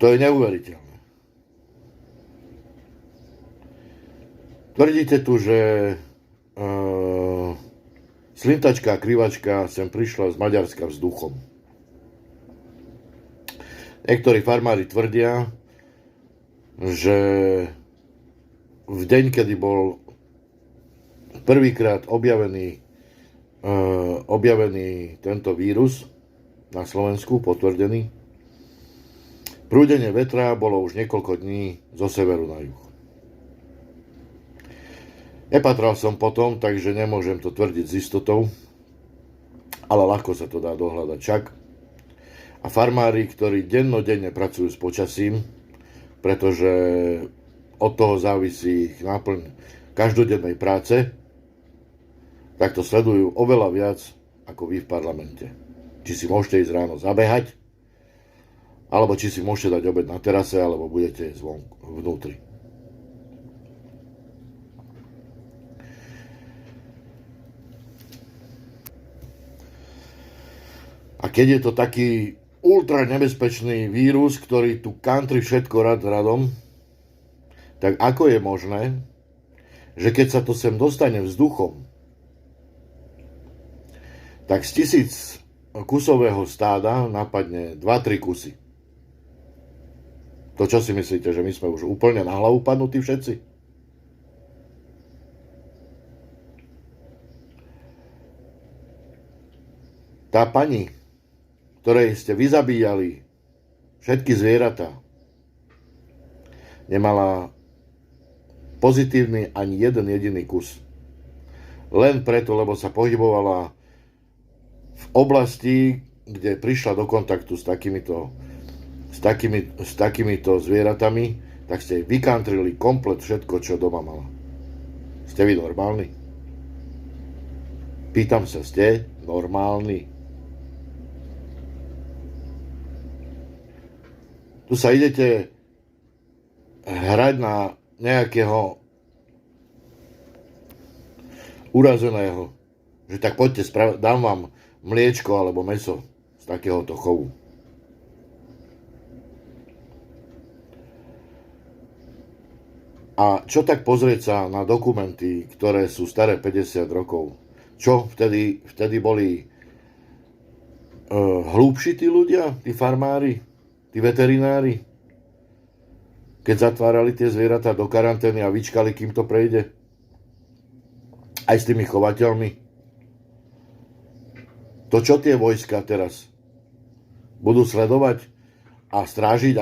To je neuveriteľné. Tvrdíte tu, že slintačka a krivačka sem prišla z Maďarska vzduchom. Niektorí farmári tvrdia, že v deň, kedy bol prvýkrát objavený tento vírus na Slovensku, potvrdený, prúdenie vetra bolo už niekoľko dní zo severu na juh. Nepatral som potom, takže nemôžem to tvrdiť s istotou, ale ľahko sa to dá dohľadať však. A farmári, ktorí dennodenne pracujú s počasím, pretože od toho závisí ich náplň každodennej práce, tak to sledujú oveľa viac ako vy v parlamente. Či si môžete ísť ráno zabehať, alebo či si môžete dať obed na terase, alebo budete zvonku, vnútri. A keď je to taký ultra nebezpečný vírus, ktorý tu kantri všetko radom, tak ako je možné, že keď sa to sem dostane vzduchom, tak z 1000 kusového stáda napadne 2-3 kusy. To čo si myslíte, že my sme už úplne na hlavu padnutí všetci? Tá pani, ktorej ste vyzabíjali všetky zvieratá, nemala pozitívny ani jeden jediný kus. Len preto, lebo sa pohybovala v oblasti, kde prišla do kontaktu s takýmito zvieratami, tak ste jej vykantrili komplet všetko, čo doma mala. Ste vy normálni? Pýtam sa, ste normálni? Tu sa idete hrať na nejakého urazeného, že tak poďte, dám vám mliečko alebo mäso z takéhoto chovu. A čo tak pozrieť sa na dokumenty, ktoré sú staré 50 rokov? Čo vtedy boli hlúpši tí ľudia, tí farmári? Tí veterinári, keď zatvárali tie zvieratá do karantény a vyčkali, kým to prejde, aj s tými chovateľmi. To čo tie vojska teraz budú sledovať a strážiť